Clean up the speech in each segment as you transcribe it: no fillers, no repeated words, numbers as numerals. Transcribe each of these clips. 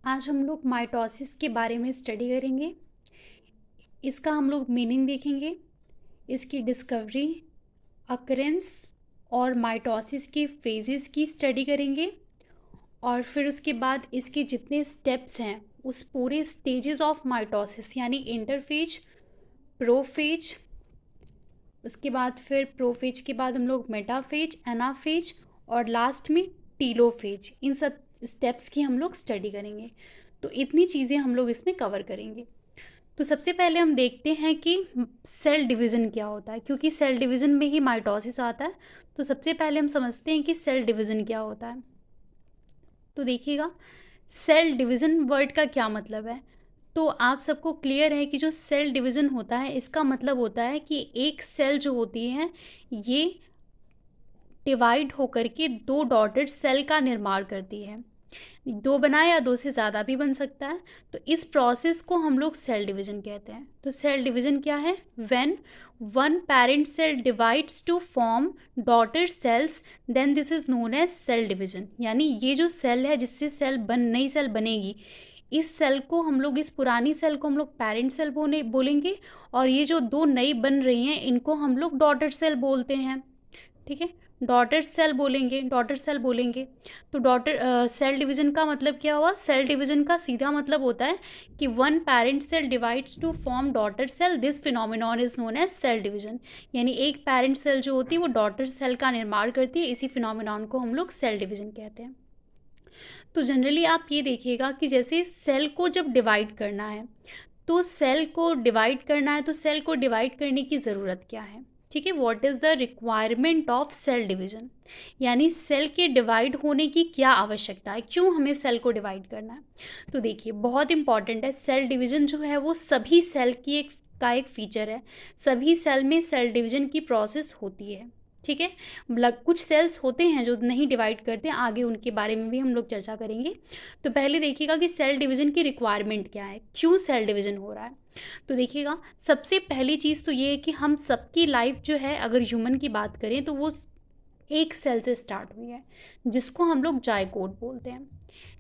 आज हम लोग माइटोसिस के बारे में स्टडी करेंगे। इसका हम लोग मीनिंग देखेंगे, इसकी डिस्कवरी, अकरेंस और माइटोसिस के फेजेस की स्टडी करेंगे और फिर उसके बाद इसके जितने स्टेप्स हैं उस पूरे स्टेजेस ऑफ माइटोसिस यानी इंटरफेज, प्रोफेज, उसके बाद फिर प्रोफेज के बाद हम लोग मेटाफेज, एनाफेज और लास्ट में टीलोफेज, इन सब स्टेप्स की हम लोग स्टडी करेंगे। तो इतनी चीज़ें हम लोग इसमें कवर करेंगे। तो सबसे पहले हम देखते हैं कि सेल डिवीज़न क्या होता है, क्योंकि सेल डिवीज़न में ही माइटोसिस आता है। तो सबसे पहले हम समझते हैं कि सेल डिवीज़न क्या होता है। तो देखिएगा, सेल डिवीज़न वर्ड का क्या मतलब है। तो आप सबको क्लियर है कि जो सेल डिवीज़न होता है इसका मतलब होता है कि एक सेल जो होती है ये डिवाइड होकर के दो डॉटेड सेल का निर्माण करती है। दो बना या दो से ज़्यादा भी बन सकता है। तो इस प्रोसेस को हम लोग सेल डिवीज़न कहते हैं। तो सेल डिवीज़न क्या है? When one parent cell divides to form daughter cells, then this is known as cell division. यानी ये जो सेल है जिससे नई सेल बनेगी, इस सेल को हम लोग, इस पुरानी सेल को हम लोग पेरेंट सेल बोलेंगे और ये जो दो नई बन रही हैं इनको हम लोग डॉटर सेल बोलते हैं। ठीक है, डॉटर सेल बोलेंगे। तो डॉटर सेल डिवीज़न का मतलब क्या हुआ? सेल डिवीज़न का सीधा मतलब होता है कि one parent cell divides to form daughter cell, this phenomenon is known as cell division. यानी एक पेरेंट सेल जो होती है वो डॉटर सेल का निर्माण करती है, इसी फिनोमिनॉन को हम लोग सेल डिवीज़न कहते हैं। तो जनरली आप ये देखिएगा कि जैसे सेल को जब डिवाइड करना है तो सेल को डिवाइड करने की ज़रूरत क्या है? ठीक है, what is the requirement of cell division, यानी सेल के डिवाइड होने की क्या आवश्यकता है, क्यों हमें सेल को डिवाइड करना है। तो देखिए, बहुत इंपॉर्टेंट है। सेल डिवीज़न जो है वो सभी सेल की एक फीचर है। सभी सेल में सेल डिवीज़न की प्रोसेस होती है। ठीक है, कुछ सेल्स होते हैं जो नहीं डिवाइड करते हैं, आगे उनके बारे में भी हम लोग चर्चा करेंगे। तो पहले देखिएगा कि सेल डिवीज़न की रिक्वायरमेंट क्या है, क्यों सेल डिवीज़न हो रहा है। तो देखिएगा, सबसे पहली चीज़ तो ये है कि हम सबकी लाइफ जो है, अगर ह्यूमन की बात करें तो वो एक सेल से स्टार्ट हुई है, जिसको हम लोग जायगोट बोलते हैं।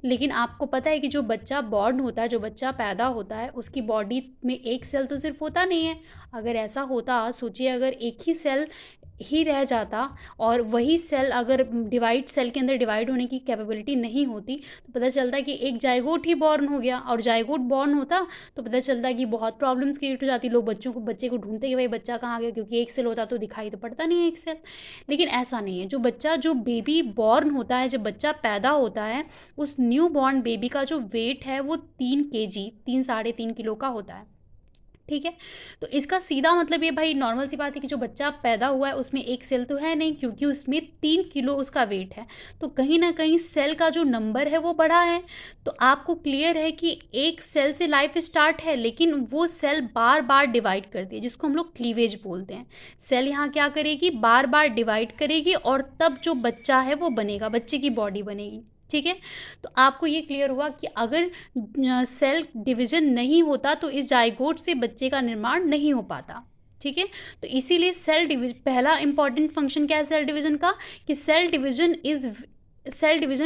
लेकिन आपको पता है कि जो बच्चा बॉर्न होता है, जो बच्चा पैदा होता है, उसकी बॉडी में एक सेल तो सिर्फ होता नहीं है। अगर ऐसा होता, सोचिए अगर एक ही सेल ही रह जाता और वही सेल अगर सेल के अंदर डिवाइड होने की कैपेबिलिटी नहीं होती, तो पता चलता कि एक जायगोट ही बॉर्न हो गया, और जायगोट बॉर्न होता तो पता चलता कि बहुत प्रॉब्लम्स क्रिएट हो जाती। लोग बच्चे को ढूंढते कि भाई बच्चा कहाँ गया, क्योंकि एक सेल होता तो दिखाई तो पड़ता नहीं है एक सेल। लेकिन ऐसा नहीं है। जो बेबी बॉर्न होता है, जब बच्चा पैदा होता है, उस न्यू बॉर्न बेबी का जो वेट है वो 3 kg, 3-3.5 किलो का होता है। ठीक है, तो इसका सीधा मतलब ये भाई नॉर्मल सी बात है कि जो बच्चा पैदा हुआ है उसमें एक सेल तो है नहीं, क्योंकि उसमें 3 किलो उसका वेट है। तो कहीं ना कहीं सेल का जो नंबर है वो बड़ा है। तो आपको क्लियर है कि एक सेल से लाइफ स्टार्ट है, लेकिन वो सेल बार बार डिवाइड करती है, जिसको हम लोग क्लीवेज बोलते हैं। सेल यहाँ क्या करेगी? बार बार डिवाइड करेगी और तब जो बच्चा है वो बनेगा, बच्चे की बॉडी बनेगी। ठीक है, तो आपको ये क्लियर हुआ कि अगर सेल डिवीज़न नहीं होता तो इस जाइगोट से बच्चे का निर्माण नहीं हो पाता। ठीक है, तो इसीलिए पहला इंपॉर्टेंट फंक्शन क्या है सेल डिवीज़न का, कि cell division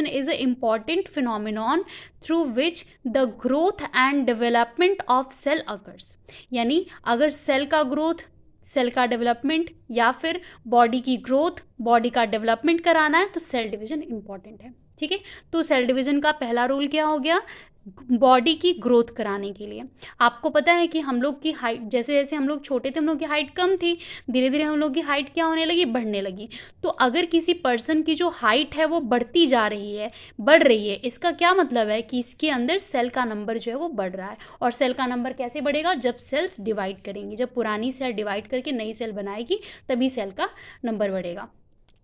is a important phenomenon through which the growth and development of cell occurs. यानी अगर सेल का ग्रोथ, सेल का डेवलपमेंट या फिर बॉडी की ग्रोथ, बॉडी का डेवलपमेंट कराना है तो सेल डिवीज़न इंपॉर्टेंट है। ठीक है, तो सेल डिवीज़न का पहला रूल क्या हो गया? बॉडी की ग्रोथ कराने के लिए। आपको पता है कि हम लोग की हाइट, जैसे जैसे हम लोग छोटे थे हम लोग की हाइट कम थी, धीरे धीरे हम लोग की हाइट क्या होने लगी? बढ़ने लगी। तो अगर किसी पर्सन की जो हाइट है वो बढ़ रही है, इसका क्या मतलब है कि इसके अंदर सेल का नंबर जो है वो बढ़ रहा है। और सेल का नंबर कैसे बढ़ेगा? जब सेल्स डिवाइड करेंगी, जब पुरानी सेल डिवाइड करके नई सेल बनाएगी तभी सेल का नंबर बढ़ेगा।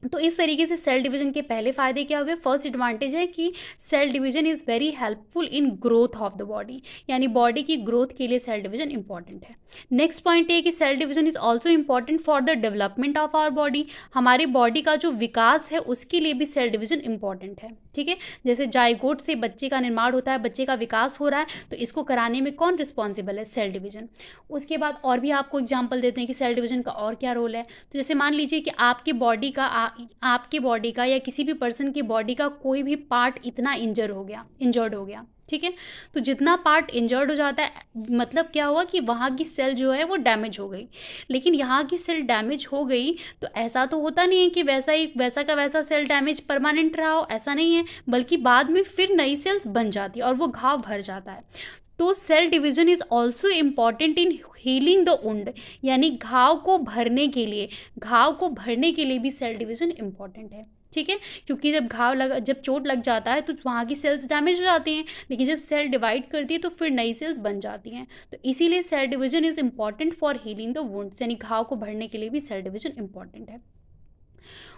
तो इस तरीके से सेल डिवीज़न के पहले फ़ायदे क्या हो गए? फर्स्ट एडवांटेज है कि cell division is very helpful in growth of the body, यानी बॉडी की ग्रोथ के लिए सेल डिवीज़न इंपॉर्टेंट है। नेक्स्ट पॉइंट ये कि cell division is also important for the development of our body. हमारी बॉडी का जो विकास है उसके लिए भी सेल डिवीज़न इंपॉर्टेंट है। ठीक है, जैसे जाइगोट से बच्चे का निर्माण होता है, बच्चे का विकास हो रहा है, तो इसको कराने में कौन रिस्पॉन्सिबल है? Cell division. उसके बाद और भी आपको एग्जाम्पल देते हैं कि सेल डिवीज़न का और क्या रोल है। तो जैसे मान लीजिए कि आपकी बॉडी का या किसी भी पर्सन की बॉडी का कोई भी पार्ट इतना इंजर्ड हो गया, ठीक है। तो जितना पार्ट इंजर्ड हो जाता है, मतलब क्या हुआ कि वहाँ की सेल जो है वो डैमेज हो गई। लेकिन यहाँ की सेल डैमेज हो गई तो ऐसा तो होता नहीं है कि वैसा का वैसा सेल डैमेज परमानेंट रहा हो, ऐसा नहीं है, बल्कि बाद में फिर नई सेल्स बन जाती है और वो घाव भर जाता है। तो cell division is also important in healing the wound, यानी घाव को भरने के लिए भी सेल डिवीजन इम्पॉर्टेंट है। ठीक है, क्योंकि जब चोट लग जाता है तो वहाँ की सेल्स डैमेज हो जाती हैं, लेकिन जब सेल डिवाइड करती है तो फिर नई सेल्स बन जाती हैं। तो इसीलिए cell division is important for healing the wounds, यानी घाव को भरने के लिए भी सेल डिवीजन इम्पॉर्टेंट है।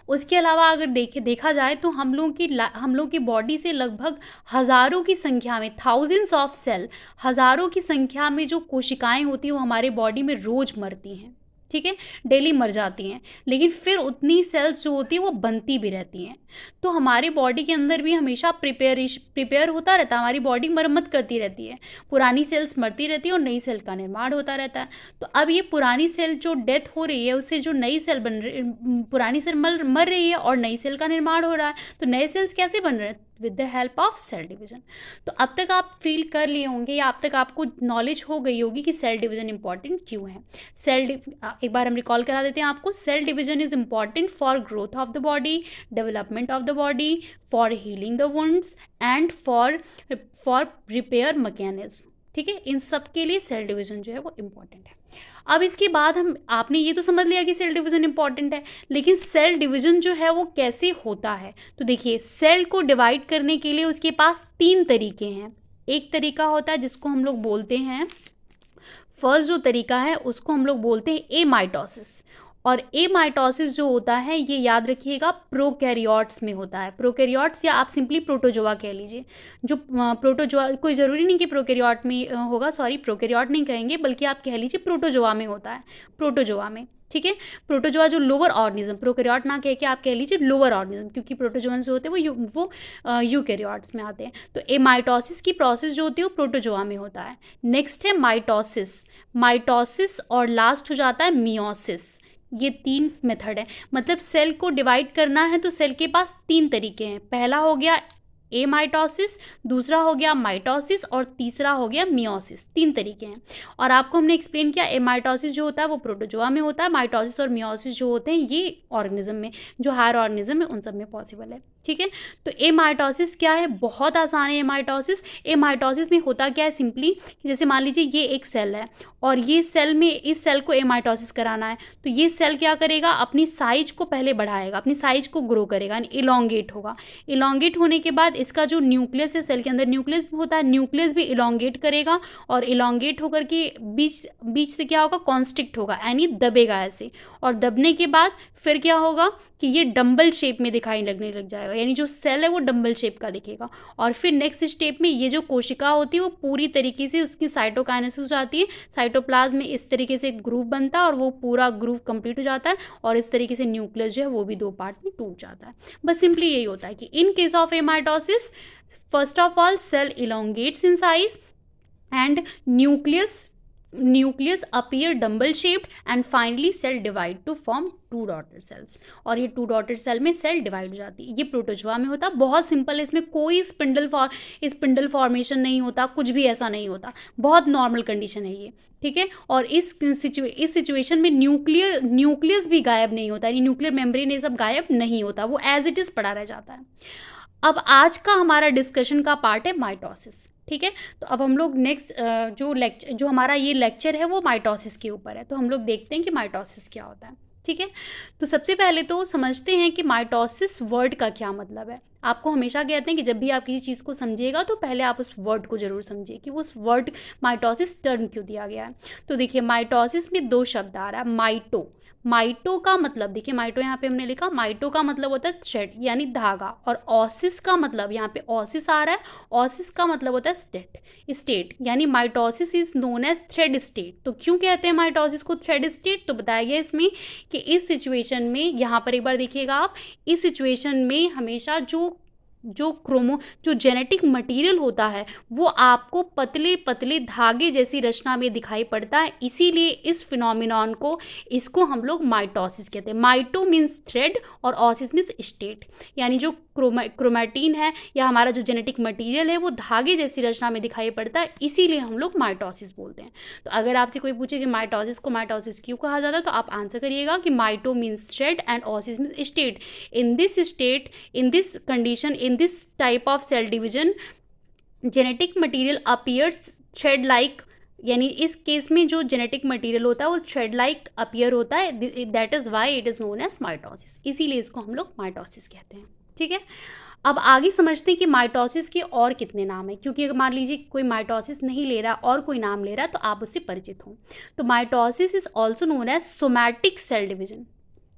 उसके अलावा अगर देखा जाए तो हम लोग की बॉडी से लगभग हज़ारों की संख्या में, थाउजेंड्स ऑफ सेल, हज़ारों की संख्या में जो कोशिकाएं होती हैं वो हमारे बॉडी में रोज़ मरती हैं। ठीक है, डेली मर जाती हैं, लेकिन फिर उतनी सेल्स जो होती है वो बनती भी रहती हैं। तो हमारी बॉडी के अंदर भी हमेशा प्रिपेयर होता रहता है, हमारी बॉडी मरम्मत करती रहती है, पुरानी सेल्स मरती रहती है और नई सेल का निर्माण होता रहता है। तो अब ये पुरानी सेल जो डेथ हो रही है उससे जो नई सेल पुरानी सेल मर रही है और नई सेल का निर्माण हो रहा है। तो नए सेल्स कैसे बन रहे हैं? With the help of cell division. तो अब तक आप फील कर लिए होंगे या अब तक आपको नॉलेज हो गई होगी कि सेल डिवीजन इंपॉर्टेंट क्यों है। एक बार हम रिकॉल करा देते हैं आपको। Cell division is important for growth of the body, development of the body, for healing the wounds and for repair mechanism. ठीक है, इन सब के लिए सेल डिवीजन जो है वो इम्पॉर्टेंट है। अब इसके बाद आपने ये तो समझ लिया कि सेल डिवीजन इंपॉर्टेंट है, लेकिन सेल डिवीजन जो है वो कैसे होता है? तो देखिए, सेल को डिवाइड करने के लिए उसके पास 3 तरीके हैं। एक तरीका होता है जिसको हम लोग बोलते हैं, फर्स्ट जो तरीका है उसको हम लोग बोलते हैं एमाइटोसिस। और एमाइटोसिस जो होता है ये याद रखिएगा प्रोकैरियोट्स में होता है। प्रोकैरियोट्स या आप सिंपली प्रोटोजोआ कह लीजिए। जो प्रोटोजोआ, कोई ज़रूरी नहीं कि प्रोकैरियोट में होगा, सॉरी प्रोकैरियोट नहीं कहेंगे, बल्कि आप कह लीजिए प्रोटोजोआ में होता है, प्रोटोजोआ में। ठीक है, प्रोटोजोआ जो लोअर ऑर्गेनिज्म, प्रोकैरियोट ना कह के आप कह लीजिए लोअर ऑर्गेनिज्म, क्योंकि प्रोटोजोअन्स जो होते हैं वो यूकैरियोट्स में आते हैं। तो एमाइटोसिस की प्रोसेस जो होती है वो प्रोटोजोआ में होता है। नेक्स्ट है माइटोसिस और लास्ट हो जाता है मियोसिस। ये 3 मेथड है, मतलब सेल को डिवाइड करना है तो सेल के पास 3 तरीके हैं। पहला हो गया एमाइटोसिस, दूसरा हो गया माइटोसिस और तीसरा हो गया मियोसिस। 3 तरीके हैं और आपको हमने एक्सप्लेन किया एमाइटोसिस जो होता है वो प्रोटोजोआ में होता है, माइटोसिस और मियोसिस जो होते हैं ये ऑर्गेनिज्म में, जो हायर ऑर्गेनिज्म है उन सब में पॉसिबल है। ठीक है, तो एमाइटोसिस क्या है? बहुत आसान है एमाइटोसिस। एमाइटोसिस में होता क्या है सिंपली, जैसे मान लीजिए ये एक सेल है और ये सेल में, इस सेल को एमाइटोसिस कराना है तो ये सेल क्या करेगा? अपनी साइज को पहले बढ़ाएगा, अपनी साइज को ग्रो करेगा, इलोंगेट होगा। इलोंगेट होने के बाद इसका जो न्यूक्लियस है, सेल के अंदर न्यूक्लियस होता है, न्यूक्लियस भी इलोंगेट करेगा और इलोंगेट होकर के बीच से क्या होगा? कॉन्स्ट्रिक्ट होगा, यानी दबेगा ऐसे। और दबने के बाद फिर क्या होगा कि ये डंबल शेप में दिखाई लगने लग जाएगा, यानी जो सेल है वो डंबल शेप का दिखेगा। और फिर नेक्स्ट स्टेप में ये जो कोशिका होती है वो पूरी तरीके से उसकी साइटोकाइनेसिस हो जाती है, साइटोप्लाज्म में इस तरीके से ग्रुप बनता है और वो पूरा ग्रुप कंप्लीट हो जाता है और इस तरीके से न्यूक्लियस जो है वो भी 2 पार्ट में टूट जाता है। बस सिंपली यही होता है कि in case of amitosis, first of all cell elongates in size and nucleus appear dumbbell shaped and finally cell divide to form 2 daughter cells। और ये 2 daughter cell में सेल डिवाइड हो जाती है। ये प्रोटोजोआ में होता है, बहुत सिंपल है, इसमें कोई स्पिंडल फॉर्मेशन नहीं होता, कुछ भी ऐसा नहीं होता, बहुत नॉर्मल कंडीशन है ये। ठीक है, और इस सिचुएशन में न्यूक्लियस भी गायब नहीं होता, यानी न्यूक्लियर मेम्ब्रेन ये सब गायब नहीं होता, वो एज इट इज़ पड़ा रह जाता है। अब आज का हमारा डिस्कशन का पार्ट है माइटोसिस। ठीक है, तो अब हम लोग नेक्स्ट जो हमारा ये लेक्चर है वो माइटोसिस के ऊपर है, तो हम लोग देखते हैं कि माइटोसिस क्या होता है। ठीक है, तो सबसे पहले तो समझते हैं कि माइटोसिस वर्ड का क्या मतलब है। आपको हमेशा कहते हैं कि जब भी आप किसी चीज़ को समझिएगा तो पहले आप उस वर्ड को ज़रूर समझिए कि वो उस वर्ड माइटोसिस टर्म क्यों दिया गया है। तो देखिए, माइटोसिस में 2 शब्द आ रहा है। माइटो का मतलब, देखिए माइटो यहाँ पे हमने लिखा, माइटो का मतलब होता है थ्रेड यानी धागा, और ऑसिस का मतलब, यहाँ पे ऑसिस आ रहा है, ऑसिस का मतलब होता है स्टेट, यानी mitosis is known as thread state. तो क्यों कहते हैं माइटोसिस को थ्रेड स्टेट? तो बताया गया इसमें कि इस सिचुएशन में, यहाँ पर एक बार देखिएगा आप, इस सिचुएशन में हमेशा जो जो जेनेटिक मटेरियल होता है वो आपको पतले पतले धागे जैसी रचना में दिखाई पड़ता है। इसीलिए इस फिनोमिनॉन को इसको हम लोग माइटोसिस कहते हैं। माइटो मीन्स थ्रेड और ऑसिस मीन्स स्टेट, यानी जो क्रोमैटिन है या हमारा जो जेनेटिक मटेरियल है वो धागे जैसी रचना में दिखाई पड़ता है, इसीलिए हम लोग माइटोसिस बोलते हैं। तो अगर आपसे कोई पूछे कि माइटोसिस क्यों कहा जाता है, तो आप आंसर करिएगा कि mito means thread and osis means state. In this state, in this condition, in this type of cell division, genetic material appears thread like, यानी इस केस में जो जेनेटिक मटेरियल होता है वो थ्रेड लाइक अपीयर होता है। That is why it is known as mitosis, इसीलिए इसको हम लोग माइटोसिस कहते हैं। ठीक है, अब आगे समझते हैं कि माइटोसिस के और कितने नाम हैं, क्योंकि अगर मान लीजिए कोई माइटोसिस नहीं ले रहा और कोई नाम ले रहा तो आप उससे परिचित हों। तो mitosis is also known as somatic cell division.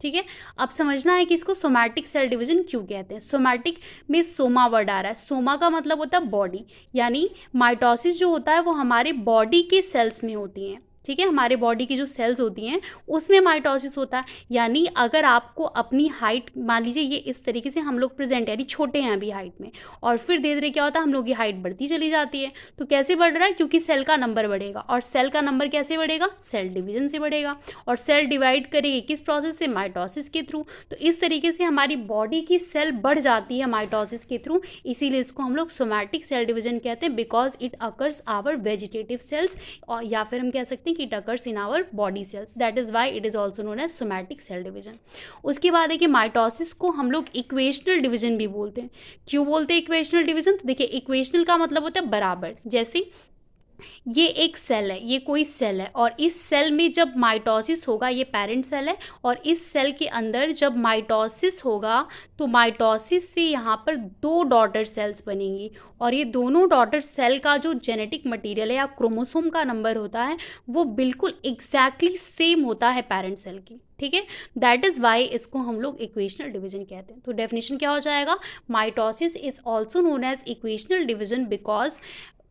ठीक है, अब समझना है कि इसको सोमैटिक सेल डिवीजन क्यों कहते हैं। सोमैटिक में सोमा वर्ड आ रहा है, सोमा का मतलब होता है बॉडी, यानी माइटोसिस जो होता है वो हमारे बॉडी के सेल्स में होती हैं। ठीक है, हमारे बॉडी की जो सेल्स होती हैं उसमें माइटोसिस होता है। यानी अगर आपको अपनी हाइट, मान लीजिए ये इस तरीके से हम लोग प्रेजेंट, यानी छोटे हैं अभी हाइट में, और फिर धीरे धीरे क्या होता है हम लोग की हाइट बढ़ती चली जाती है। तो कैसे बढ़ रहा है, क्योंकि सेल का नंबर बढ़ेगा, और सेल का नंबर कैसे बढ़ेगा, सेल डिवीजन से बढ़ेगा, और सेल डिवाइड करेगी किस प्रोसेस से, माइटोसिस के थ्रू। तो इस तरीके से हमारी बॉडी की सेल बढ़ जाती है माइटोसिस के थ्रू, इसीलिए इसको हम लोग सोमैटिक सेल डिवीजन कहते हैं, because it occurs our vegetative cells, और या फिर हम कह सकते हैं कि it occurs in our body cells, that is why it is also known as somatic cell division। उसके बाद है कि माइटोसिस को हम लोग इक्वेशनल डिवीजन भी बोलते हैं। क्यों बोलते हैं इक्वेशनल डिवीजन, तो देखिए इक्वेशनल का मतलब होता है बराबर। जैसे ये एक सेल है, ये कोई सेल है, और इस सेल में जब माइटोसिस होगा, ये पेरेंट सेल है, और इस सेल के अंदर जब माइटोसिस होगा तो माइटोसिस से यहाँ पर 2 डॉटर सेल्स बनेंगी, और ये दोनों डॉटर सेल का जो जेनेटिक मटेरियल है या क्रोमोसोम का नंबर होता है वो बिल्कुल एग्जैक्टली सेम होता है पेरेंट सेल की। ठीक है, दैट इज़ वाई इसको हम लोग इक्वेशनल डिवीजन कहते हैं। तो डेफिनेशन क्या हो जाएगा, mitosis is also known as equational division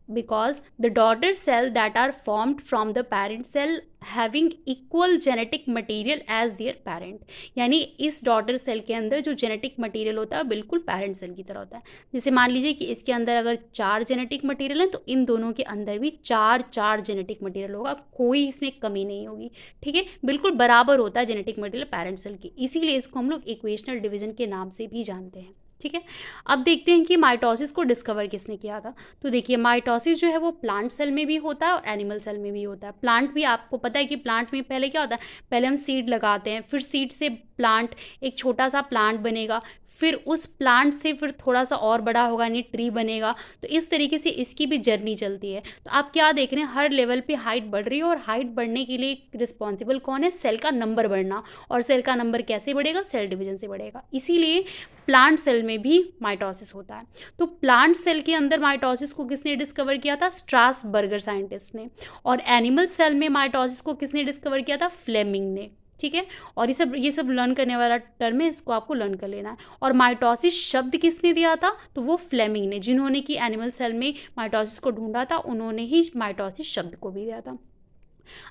because the daughter cell that are formed from the parent cell having equal genetic material as their parent, यानी इस डॉटर सेल के अंदर जो जेनेटिक मटेरियल होता है बिल्कुल पेरेंट सेल की तरह होता है। जैसे मान लीजिए कि इसके अंदर अगर 4 जेनेटिक मटेरियल है तो इन दोनों के अंदर भी 4 जेनेटिक मटेरियल होगा, कोई इसमें कमी नहीं होगी। ठीक है, बिल्कुल बराबर होता है जेनेटिक मटेरियल पेरेंट सेल की, इसीलिए इसको हम लोग इक्वेशनल डिवीजन के नाम से भी जानते हैं। ठीक है, अब देखते हैं कि माइटोसिस को डिस्कवर किसने किया था। तो देखिए माइटोसिस जो है वो प्लांट सेल में भी होता है और एनिमल सेल में भी होता है। प्लांट भी आपको पता है कि प्लांट में पहले क्या होता है, पहले हम सीड लगाते हैं, फिर सीड से प्लांट, एक छोटा सा प्लांट बनेगा, फिर उस प्लांट से फिर थोड़ा सा और बड़ा होगा यानी ट्री बनेगा। तो इस तरीके से इसकी भी जर्नी चलती है। तो आप क्या देख रहे हैं, हर लेवल पे हाइट बढ़ रही है, और हाइट बढ़ने के लिए रिस्पॉन्सिबल कौन है, सेल का नंबर बढ़ना, और सेल का नंबर कैसे बढ़ेगा, सेल डिवीजन से बढ़ेगा। इसीलिए प्लांट सेल में भी माइटोसिस होता है। तो प्लांट सेल के अंदर माइटोसिस को किसने डिस्कवर किया था, स्ट्रासबर्गर साइंटिस्ट ने, और एनिमल सेल में माइटोसिस को किसने डिस्कवर किया था, फ्लेमिंग ने। ठीक है, और ये सब लर्न करने वाला टर्म है, इसको आपको लर्न कर लेना है। और माइटोसिस शब्द किसने दिया था, तो वो फ्लेमिंग ने, जिन्होंने कि एनिमल सेल में माइटोसिस को ढूंढा था, उन्होंने ही माइटोसिस शब्द को भी दिया था।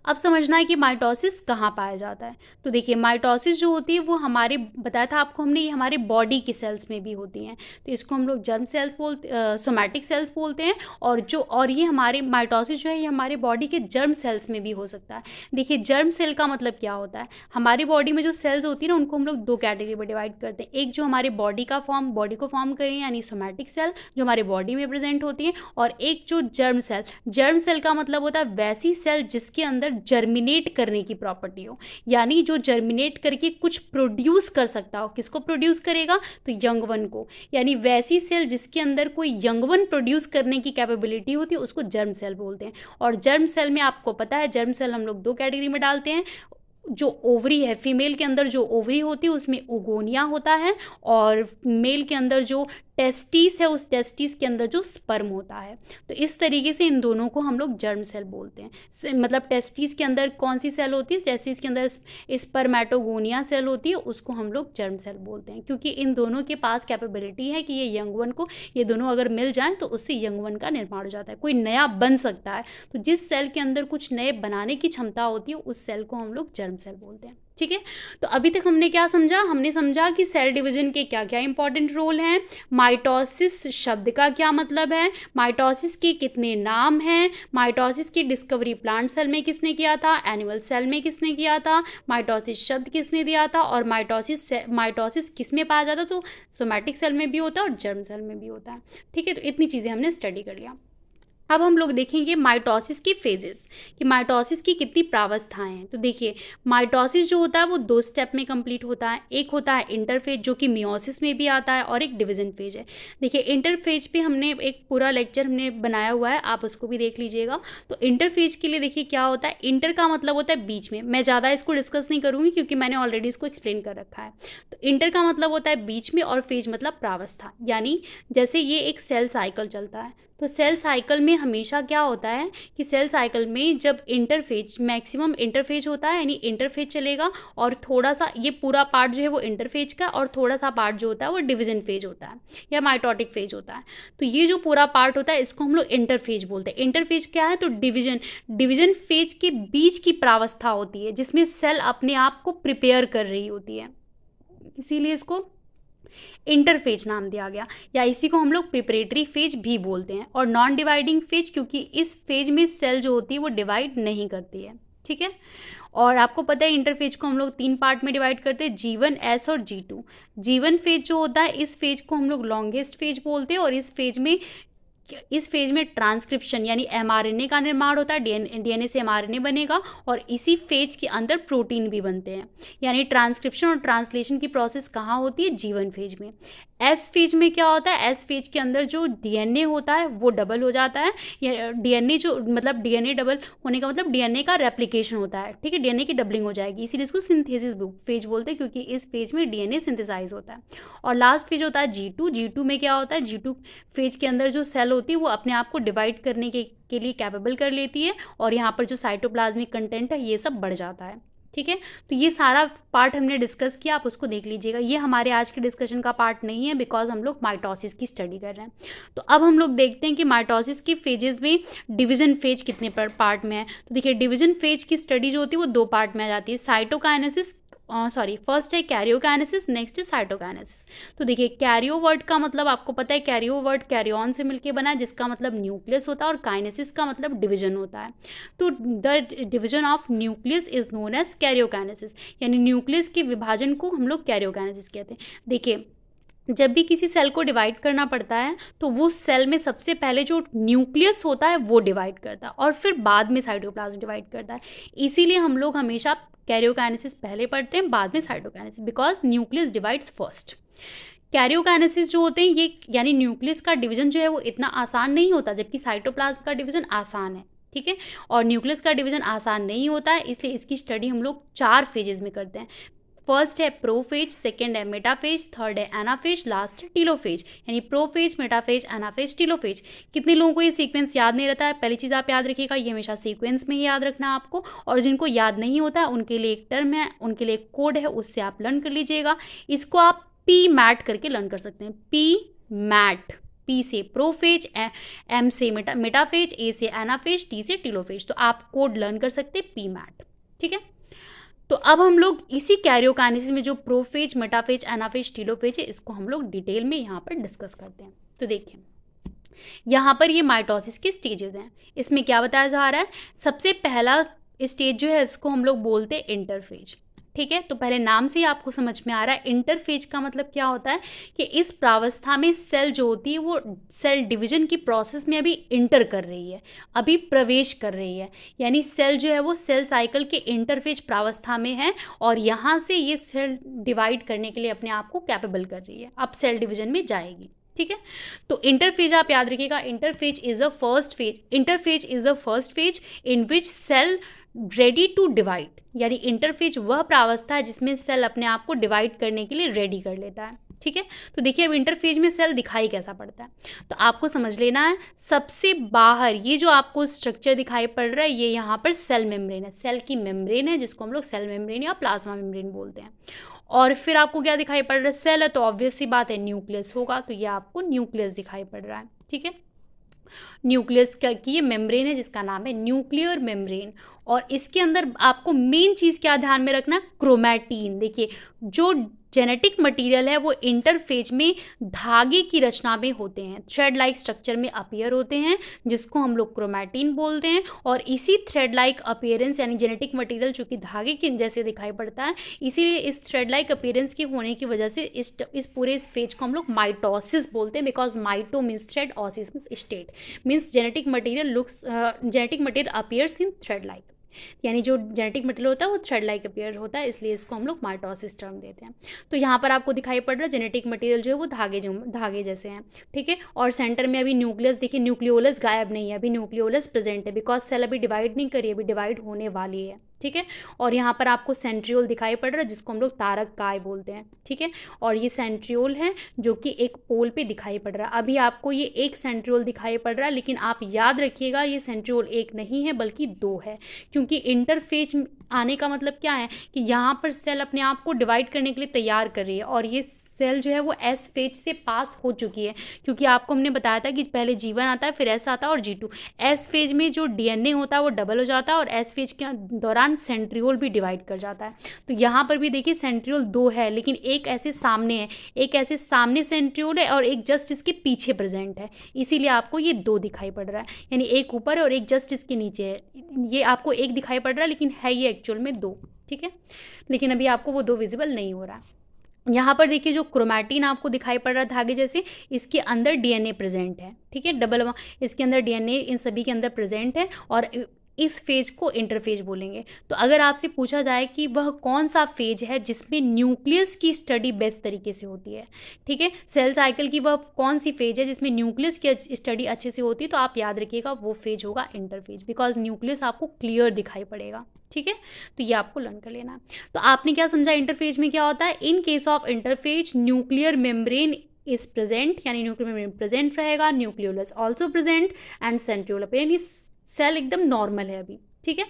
अब समझना है कि माइटोसिस कहाँ पाया जाता है। तो देखिए माइटोसिस जो होती है वो हमारे, बताया था आपको हमने, ये हमारे बॉडी के सेल्स में भी होती हैं। तो इसको हम लोग जर्म सेल्स बोलते, सोमैटिक सेल्स बोलते हैं। और ये हमारे माइटोसिस जो है ये हमारे बॉडी के जर्म सेल्स में भी हो सकता है। देखिए जर्म सेल का मतलब क्या होता है, हमारी बॉडी में जो सेल्स होती है ना उनको हम लोग 2 कैटेगरी में डिवाइड करते हैं। एक जो हमारे बॉडी को फॉर्म करें यानी सोमैटिक सेल जो हमारे बॉडी में प्रेजेंट होती है, और एक जो जर्म सेल का मतलब होता है वैसी सेल जिसके अंदर जर्मिनेट करने की प्रॉपर्टी हो, यानी जो जर्मिनेट करके कुछ प्रोड्यूस कर सकता हो। किसको प्रोड्यूस करेगा, तो यंगवन को, यानी वैसी सेल जिसके अंदर कोई यंगवन प्रोड्यूस करने की कैपेबिलिटी होती है उसको जर्म सेल बोलते हैं। और जर्म सेल में आपको पता है जर्म सेल हम लोग 2 कैटेगरी में डालते हैं। जो ओवरी है, फीमेल के अंदर जो ओवरी होती है उसमें ओगोनिया होता है, और मेल के अंदर जो टेस्टिस है उस टेस्टिस के अंदर जो स्पर्म होता है। तो इस तरीके से इन दोनों को हम लोग जर्म सेल बोलते हैं। मतलब टेस्टिस के अंदर कौन सी सेल होती है, टेस्टिस के अंदर स्पर्मेटोगोनिया सेल होती है, उसको हम लोग जर्म सेल बोलते हैं, क्योंकि इन दोनों के पास कैपेबिलिटी है कि ये यंगवन को, ये दोनों अगर मिल जाएं तो उससे यंगवन का निर्माण हो जाता है, कोई नया बन सकता है। तो जिस सेल के अंदर कुछ नए बनाने की क्षमता होती है उस सेल को हम लोग जर्म सेल बोलते हैं। ठीक है। तो अभी तक हमने क्या समझा, हमने समझा कि सेल डिवीजन के क्या क्या इंपॉर्टेंट रोल हैं, माइटोसिस शब्द का क्या मतलब है, माइटोसिस के कितने नाम हैं, माइटोसिस की डिस्कवरी प्लांट सेल में किसने किया था, एनिमल सेल में किसने किया था, माइटोसिस शब्द किसने दिया था, और माइटोसिस किस में पाया जाता, तो सोमैटिक सेल में भी होता है और जर्म सेल में भी होता है। ठीक है, तो इतनी चीज़ें हमने स्टडी कर लिया। अब हम लोग देखेंगे माइटोसिस की फेजेस, कि माइटोसिस की कितनी प्रावस्थाएं हैं। तो देखिए, माइटोसिस जो होता है वो 2 स्टेप में कंप्लीट होता है। एक होता है इंटरफेज जो कि मियोसिस में भी आता है, और एक डिवीजन फेज है। देखिए, इंटरफेज पे हमने एक पूरा लेक्चर हमने बनाया हुआ है, आप उसको भी देख लीजिएगा। तो इंटरफेज के लिए देखिए क्या होता है, इंटर का मतलब होता है बीच में। मैं ज़्यादा इसको डिस्कस नहीं करूँगी क्योंकि मैंने ऑलरेडी इसको एक्सप्लेन कर रखा है। तो इंटर का मतलब होता है बीच में, और फेज मतलब प्रावस्था, यानी जैसे ये एक सेल साइकिल चलता है, तो सेल साइकिल में हमेशा क्या होता है कि सेल साइकिल में जब इंटरफेज, मैक्सिमम इंटरफेज होता है, यानी इंटरफेज चलेगा, और थोड़ा सा ये पूरा पार्ट जो है वो इंटरफेज का, और थोड़ा सा पार्ट जो होता है वो डिवीजन फेज होता है या माइटोटिक फेज होता है। तो ये जो पूरा पार्ट होता है इसको हम लोग इंटरफेज बोलते हैं। इंटरफेज क्या है, तो डिवीजन फेज के बीच की प्रावस्था होती है जिसमें सेल अपने आप को प्रिपेयर कर रही होती है, इसीलिए इसको इंटरफेज नाम दिया गया, या इसी को हम लोग प्रिपरेटरी फेज भी बोलते हैं। और नॉन डिवाइडिंग फेज, क्योंकि इस फेज में सेल जो होती है वो डिवाइड नहीं करती है। ठीक है, और आपको पता है इंटरफेज को हम लोग 3 पार्ट में डिवाइड करते हैं, G1, S और G2। G1 फेज जो होता है, इस फेज को हम लोग लॉन्गेस्ट फेज बोलते हैं, और इस फेज में ट्रांसक्रिप्शन यानी एमआरएनए का निर्माण होता है, डीएनए से एमआरएनए बनेगा, और इसी फेज के अंदर प्रोटीन भी बनते हैं। यानी ट्रांसक्रिप्शन और ट्रांसलेशन की प्रोसेस कहाँ होती है, G1 फेज में। एस फेज में क्या होता है, एस फेज के अंदर जो डीएनए होता है वो डबल हो जाता है, या डीएनए जो मतलब डीएनए डबल होने का मतलब डीएनए का रेप्लिकेशन होता है। ठीक है, डीएनए की डबलिंग हो जाएगी, इसीलिए इसको सिंथेसिस फेज बोलते हैं, क्योंकि इस फेज में डीएनए सिंथेसाइज होता है। और लास्ट फेज होता है G2। G2 में क्या होता है, G2 फेज के अंदर जो सेल होती है वो अपने आप को डिवाइड करने के लिए कैपेबल कर लेती है, और यहाँ पर जो साइटोप्लाज्मिक कंटेंट है ये सब बढ़ जाता है। ठीक है, तो ये सारा पार्ट हमने डिस्कस किया, आप उसको देख लीजिएगा। ये हमारे आज के डिस्कशन का पार्ट नहीं है, बिकॉज हम लोग माइटोसिस की स्टडी कर रहे हैं। तो अब हम लोग देखते हैं कि माइटोसिस की फेजेस में डिवीजन फेज कितने पार्ट में है। तो देखिए, डिवीजन फेज की स्टडी जो होती है वो 2 पार्ट में आ जाती है, साइटोकाइनेसिस, फर्स्ट है कैरियोकाइनेसिस, नेक्स्ट है साइटोकाइनेसिस। तो देखिए, कैरियो वर्ड का मतलब आपको पता है, कैरियो वर्ड कैरियन से मिलके बना है, जिसका मतलब न्यूक्लियस होता है, और काइनेसिस का मतलब डिवीजन होता है। तो the division of nucleus is known as karyokinesis, यानी न्यूक्लियस के विभाजन को हम लोग कैरियोकाइनेसिस कहते हैं। देखिए, जब भी किसी सेल को डिवाइड करना पड़ता है तो वो सेल में सबसे पहले जो न्यूक्लियस होता है वो डिवाइड करता है, और फिर बाद में साइटोप्लाज्म डिवाइड करता है। इसीलिए हम लोग हमेशा कैरियोकाइनेसिस पहले पढ़ते हैं, बाद में cytokinesis, because nucleus divides first. Karyokinesis जो होते हैं ये, यानी न्यूक्लियस का डिवीजन जो है वो इतना आसान नहीं होता, जबकि साइटोप्लाज्म का डिवीजन आसान है। ठीक है, और न्यूक्लियस का डिवीजन आसान नहीं होता है, इसलिए इसकी स्टडी हम लोग 4 फेजेस में करते हैं। फर्स्ट है प्रोफेज, सेकेंड है मेटाफेज, थर्ड है एनाफेज, लास्ट है टीलोफेज। यानी प्रोफेज, मेटाफेज, एनाफेज, टीलोफेज। कितने लोगों को ये सीक्वेंस याद नहीं रहता है, पहली चीज़ आप याद रखिएगा, ये हमेशा सीक्वेंस में ही याद रखना है आपको। और जिनको याद नहीं होता है उनके लिए एक टर्म है, उनके लिए एक कोड है, उससे आप लर्न कर लीजिएगा। इसको आप पी मैट करके लर्न कर सकते हैं, पी मैट। पी से प्रोफेज, एम से मेटाफेज, ए से एनाफेज, टी से टीलोफेज। तो आप कोड लर्न कर सकते हैं पी मैट। ठीक है, तो अब हम लोग इसी कैरियोकाइनेसिस में जो प्रोफेज, मेटाफेज, एनाफेज, टीलोफेज है, इसको हम लोग डिटेल में यहाँ पर डिस्कस करते हैं। तो देखिए, यहाँ पर ये माइटोसिस के स्टेजेस हैं। इसमें क्या बताया जा रहा है, सबसे पहला स्टेज जो है इसको हम लोग बोलते हैं इंटरफेज। ठीक है, तो पहले नाम से ही आपको समझ में आ रहा है इंटरफेज का मतलब क्या होता है, कि इस प्रावस्था में सेल जो होती है वो सेल डिवीजन की प्रोसेस में अभी इंटर कर रही है, अभी प्रवेश कर रही है। यानी सेल जो है वो सेल साइकिल के इंटरफेज प्रावस्था में है, और यहाँ से ये सेल डिवाइड करने के लिए अपने आप को कैपेबल कर रही है, अब सेल डिवीजन में जाएगी। ठीक है, तो इंटरफेज आप याद रखिएगा, interphase is the first phase in which cell ready to divide. यानी इंटरफेज वह प्रावस्था है जिसमें सेल अपने आप को डिवाइड करने के लिए रेडी कर लेता है। ठीक है, तो देखिए अब इंटरफेज में सेल दिखाई कैसा पड़ता है, तो आपको समझ लेना है। सबसे बाहर ये जो आपको स्ट्रक्चर दिखाई पड़ रहा है, ये यहाँ पर सेल मेम्ब्रेन है, सेल की मेम्ब्रेन है, जिसको हम लोग सेल मेम्ब्रेन या प्लाज्मा मेम्ब्रेन बोलते हैं। और फिर आपको क्या दिखाई पड़ रहा है, सेल है तो ऑब्वियस सी बात है न्यूक्लियस होगा, तो ये आपको न्यूक्लियस दिखाई पड़ रहा है। ठीक है, न्यूक्लियस का की ये मेम्ब्रेन है जिसका नाम है न्यूक्लियर मेम्ब्रेन। और इसके अंदर आपको मेन चीज़ क्या ध्यान में रखना, क्रोमैटिन। देखिए जो जेनेटिक मटेरियल है वो इंटरफेज में धागे की रचना में होते हैं, थ्रेड लाइक स्ट्रक्चर में अपीयर होते हैं, जिसको हम लोग क्रोमैटिन बोलते हैं। और इसी थ्रेड लाइक अपीयरेंस यानी जेनेटिक मटेरियल जो कि धागे के जैसे दिखाई पड़ता है, इसीलिए इस थ्रेड लाइक अपीयरेंस के होने की वजह से इस पूरे फेज को हम लोग माइटोसिस बोलते हैं, because माइटो means thread, oasis means state, means genetic material appears in thread like, यानी जो जेनेटिक मटेरियल होता है वो थ्रेड लाइक अपीयर होता है, इसलिए इसको हम लोग माइटोसिस टर्म देते हैं। तो यहाँ पर आपको दिखाई पड़ रहा है जेनेटिक मटेरियल जो है वो धागे जैसे हैं, ठीक है। और सेंटर में अभी न्यूक्लियस, देखिए न्यूक्लियोलस गायब नहीं है, अभी न्यूक्लियोलस प्रेजेंट है, बिकॉज सेल अभी डिवाइड नहीं करी, अभी डिवाइड होने वाली है, ठीक है। और यहाँ पर आपको सेंट्रियोल दिखाई पड़ रहा है जिसको हम लोग तारक काय बोलते हैं, ठीक है। और ये सेंट्रियोल है जो कि एक पोल पे दिखाई पड़ रहा है। अभी आपको ये एक सेंट्रियोल दिखाई पड़ रहा है, लेकिन आप याद रखिएगा ये सेंट्रियोल एक नहीं है बल्कि दो है, क्योंकि इंटरफेज आने का मतलब क्या है कि यहाँ पर सेल अपने आप को डिवाइड करने के लिए तैयार कर रही है, और ये सेल जो है वो एस फेज से पास हो चुकी है, क्योंकि आपको हमने बताया था कि पहले G1 आता है, फिर S आता है और G2। एस फेज में जो DNA होता है वो डबल हो जाता है, और एस फेज के दौरान सेंट्रियोल भी डिवाइड कर जाता है। तो यहाँ पर भी देखिए सेंट्रियोल दो है, लेकिन एक ऐसे सामने है, एक ऐसे सामने सेंट्रियोल है और एक जस्ट इसके पीछे प्रेजेंट है, इसीलिए आपको ये दो दिखाई पड़ रहा है, यानी एक ऊपर है और एक जस्ट इसके नीचे है। ये आपको एक दिखाई पड़ रहा है लेकिन है ये एक्चुअल में दो, ठीक है, लेकिन अभी आपको वो दो विजिबल नहीं हो रहा है। यहाँ पर देखिए जो क्रोमैटिन आपको दिखाई पड़ रहा है धागे जैसे, इसके अंदर DNA प्रेजेंट है, ठीक है, इसके अंदर DNA इन सभी के अंदर प्रेजेंट है, और इस फेज को इंटरफेज बोलेंगे। तो अगर आपसे पूछा जाए कि वह कौन सा फेज है जिसमें न्यूक्लियस की स्टडी बेस्ट तरीके से होती है, ठीक है, सेल साइकिल की वह कौन सी फेज है जिसमें न्यूक्लियस की स्टडी अच्छे से होती है, तो आप याद रखिएगा वो फेज होगा इंटरफेज, बिकॉज न्यूक्लियस आपको क्लियर दिखाई पड़ेगा, ठीक है। तो ये आपको लर्न कर लेना है। तो आपने क्या समझा इंटरफेज में क्या होता है, in case of interphase nuclear membrane is present, यानी न्यूक्लियर मेम्ब्रेन प्रेजेंट रहेगा, nucleolus also present and centriole appear, cell एकदम नॉर्मल है अभी, ठीक है।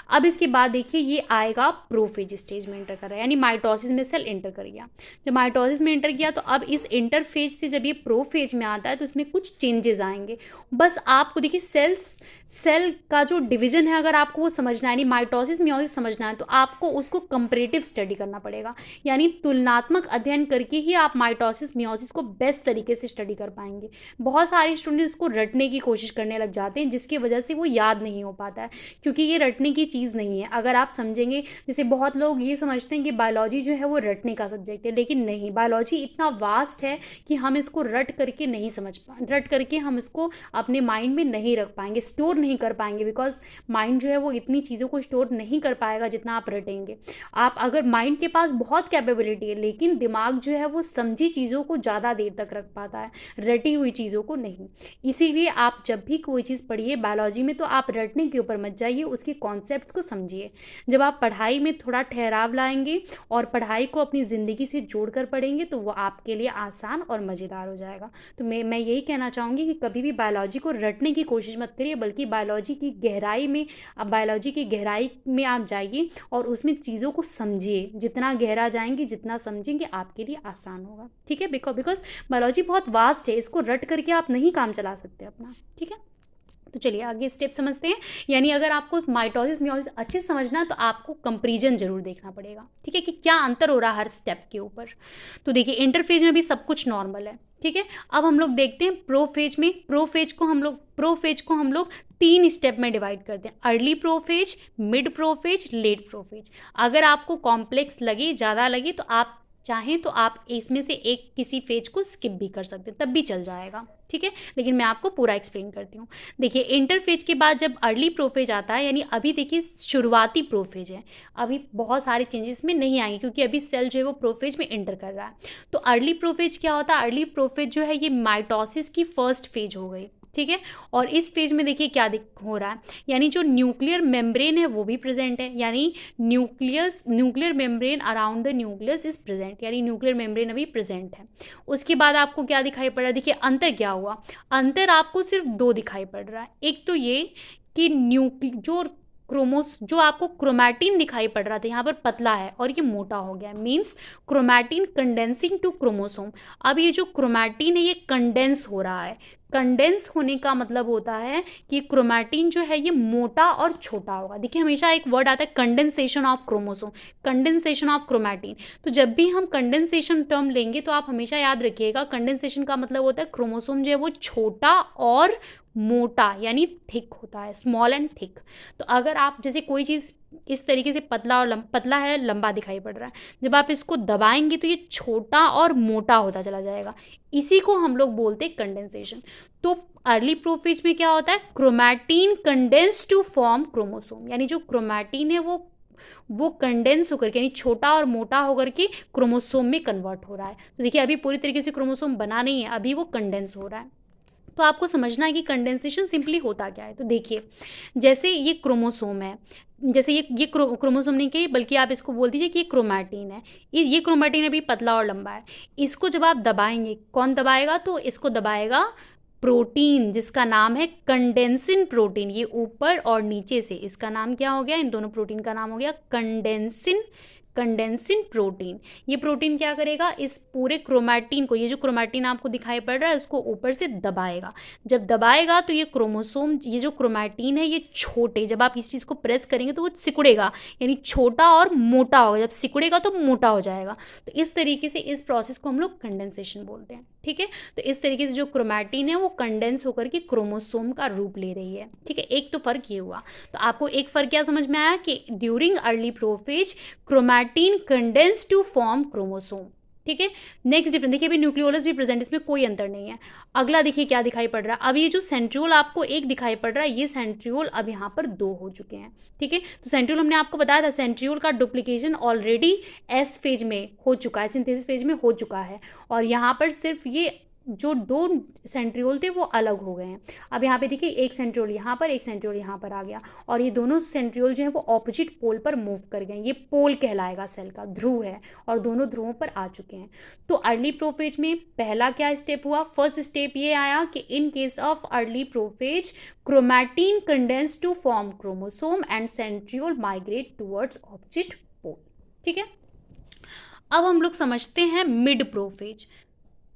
अब इसके बाद देखिए ये आएगा प्रोफेज स्टेज में एंटर कर रहा है, यानी माइटोसिस में सेल एंटर कर गया। जब माइटोसिस में एंटर किया तो अब इस इंटरफेज से जब ये प्रोफेज में आता है तो इसमें कुछ चेंजेस आएंगे। बस आपको देखिए सेल का जो डिवीजन है अगर आपको वो समझना है, यानी माइटोसिस मियोसिस समझना है, तो आपको उसको कंपैरेटिव स्टडी करना पड़ेगा, यानी तुलनात्मक अध्ययन करके ही आप माइटोसिस मियोसिस को बेस्ट तरीके से स्टडी कर पाएंगे। बहुत सारे स्टूडेंट्स इसको रटने की कोशिश करने लग जाते हैं, जिसकी वजह से वो याद नहीं हो पाता है, क्योंकि ये रटने की चीज़ नहीं है। अगर आप समझेंगे, जैसे बहुत लोग ये समझते हैं कि बायोलॉजी जो है वो रटने का सब्जेक्ट है, लेकिन नहीं, बायोलॉजी इतना वास्ट है कि हम इसको रट करके नहीं रट करके हम इसको अपने माइंड में नहीं रख पाएंगे, स्टोर नहीं कर पाएंगे, बिकॉज माइंड जो है वो इतनी चीज़ों को स्टोर नहीं कर पाएगा जितना आप रटेंगे। आप अगर माइंड के पास बहुत कैपेबिलिटी है, लेकिन दिमाग जो है वो समझी चीज़ों को ज़्यादा देर तक रख पाता है, रटी हुई चीज़ों को नहीं। इसीलिए आप जब भी कोई चीज़ पढ़िए बायोलॉजी में, तो आप रटने के ऊपर मत जाइए, उसके कॉन्सेप्ट्स को समझिए। जब आप पढ़ाई में थोड़ा ठहराव लाएंगे और पढ़ाई को अपनी ज़िंदगी से जोड़कर पढ़ेंगे तो वो आपके लिए आसान और मज़ेदार हो जाएगा। तो मैं यही कहना चाहूँगी कि कभी भी बायोलॉजी को रटने की कोशिश मत करिए, बल्कि बायोलॉजी की गहराई में आप जाइए और उसमें चीज़ों को समझिए। जितना गहरा जाएंगे, जितना समझेंगे, आपके लिए आसान होगा, ठीक है। बिकॉज बायोलॉजी बहुत वास्ट है, इसको रट करके आप नहीं काम चला सकते अपना, ठीक है। तो चलिए आगे स्टेप समझते हैं। यानी अगर आपको माइटोसिस मियोसिस अच्छे से समझना है तो आपको कंपैरिजन जरूर देखना पड़ेगा, ठीक है, कि क्या अंतर हो रहा है हर स्टेप के ऊपर। तो देखिए इंटरफेज में भी सब कुछ नॉर्मल है, ठीक है। अब हम लोग देखते हैं प्रोफेज में। प्रोफेज को हम लोग 3 स्टेप में डिवाइड करते हैं, early prophase, mid prophase, late prophase. अगर आपको कॉम्प्लेक्स लगे, ज़्यादा लगे, तो आप चाहें तो आप इसमें से एक किसी फेज को स्किप भी कर सकते हैं, तब भी चल जाएगा, ठीक है, लेकिन मैं आपको पूरा एक्सप्लेन करती हूँ। देखिए इंटरफेज के बाद जब अर्ली प्रोफेज आता है, यानी अभी देखिए शुरुआती प्रोफेज है, अभी बहुत सारे चेंजेस में नहीं आएंगे क्योंकि अभी सेल जो है वो प्रोफेज में एंटर कर रहा है। तो अर्ली प्रोफेज क्या होता है, अर्ली प्रोफेज जो है ये माइटोसिस की फर्स्ट फेज हो गई, ठीक है। और इस फेज में देखिए क्या हो रहा है, यानी जो न्यूक्लियर मेम्ब्रेन है वो भी प्रेजेंट है, यानी nuclear membrane around the nucleus is present, यानी न्यूक्लियर मेम्ब्रेन अभी प्रेजेंट है। उसके बाद आपको क्या दिखाई पड़ रहा है, देखिए अंतर क्या हुआ, अंतर आपको सिर्फ 2 दिखाई पड़ रहा है। एक तो ये कि जो क्रोमोस जो आपको क्रोमैटिन दिखाई पड़ रहा था यहाँ पर पतला है और ये मोटा हो गया, means chromatin condensing to chromosome. अब ये जो क्रोमैटिन है ये कंडेंस हो रहा है। कंडेंस होने का मतलब होता है कि क्रोमैटिन जो है ये मोटा और छोटा होगा। देखिए हमेशा एक वर्ड आता है condensation of chromosome, condensation of chromatin. तो जब भी हम कंडेंसेशन टर्म लेंगे तो आप हमेशा याद रखिएगा कंडेंसेशन का मतलब होता है क्रोमोसोम जो है वो छोटा और मोटा यानी थिक होता है, स्मॉल एंड थिक। तो अगर आप जैसे कोई चीज़ इस तरीके से पतला और पतला है, लंबा दिखाई पड़ रहा है, जब आप इसको दबाएंगे तो ये छोटा और मोटा होता चला जाएगा, इसी को हम लोग बोलते हैं कंडेंसेशन। तो अर्ली प्रोफेज में क्या होता है, chromatin condense to form chromosome, यानी जो क्रोमैटिन है वो कंडेंस होकर के यानी छोटा और मोटा होकर के क्रोमोसोम में कन्वर्ट हो रहा है। तो देखिए अभी पूरी तरीके से क्रोमोसोम बना नहीं है, अभी वो कंडेंस हो रहा है। तो आपको समझना है कि कंडेंसेशन सिंपली होता क्या है। तो देखिए जैसे ये क्रोमोसोम है, जैसे ये क्रोमोसोम नहीं कही बल्कि आप इसको बोल दीजिए कि ये क्रोमैटिन है। ये क्रोमैटिन अभी पतला और लंबा है, इसको जब आप दबाएंगे, कौन दबाएगा, तो इसको दबाएगा प्रोटीन जिसका नाम है कंडेंसिन प्रोटीन। ये ऊपर और नीचे से इसका नाम क्या हो गया, इन दोनों प्रोटीन का नाम हो गया कंडेंसिन प्रोटीन। ये प्रोटीन क्या करेगा, इस पूरे क्रोमैटिन को, ये जो क्रोमैटिन आपको दिखाई पड़ रहा है उसको ऊपर से दबाएगा। जब दबाएगा तो ये क्रोमोसोम, ये जो क्रोमैटिन है ये छोटे, जब आप इस चीज़ को प्रेस करेंगे तो वो सिकुड़ेगा, यानी छोटा और मोटा होगा, जब सिकुड़ेगा तो मोटा हो जाएगा। तो इस तरीके से इस प्रोसेस को हम लोग कंडेंसेशन बोलते हैं। ठीक है, तो इस तरीके से जो क्रोमैटिन है वो कंडेंस होकर के क्रोमोसोम का रूप ले रही है। ठीक है, एक तो फर्क ये हुआ। तो आपको एक फर्क क्या समझ में आया कि during early prophase chromatin condense to form chromosome. ठीक है, नेक्स्ट डिफरेंस देखिए, अभी न्यूक्लियोलस भी प्रेजेंट, इसमें कोई अंतर नहीं है। अगला देखिए क्या दिखाई पड़ रहा है, अब ये जो सेंट्रियोल आपको एक दिखाई पड़ रहा है, ये सेंट्रियोल अब यहाँ पर 2 हो चुके हैं। ठीक है, तो सेंट्रियोल हमने आपको बताया था, सेंट्रियोल का डुप्लीकेशन ऑलरेडी एस फेज में हो चुका है, सिंथेसिस फेज में हो चुका है, और यहाँ पर सिर्फ ये जो 2 सेंट्रियोल थे वो अलग हो गए हैं। अब यहाँ पे देखिए एक सेंट्रियोल यहाँ पर, एक सेंट्रियोल यहाँ पर आ गया, और ये दोनों सेंट्रियोल जो है वो ऑपोजिट पोल पर मूव कर गए। ये पोल कहलाएगा, सेल का ध्रुव है, और दोनों ध्रुवों पर आ चुके हैं। तो अर्ली प्रोफेज में पहला क्या स्टेप हुआ, फर्स्ट स्टेप ये आया कि in case of early prophase chromatin condense to form chromosome and centriole migrate towards opposite pole. ठीक है, अब हम लोग समझते हैं मिड प्रोफेज।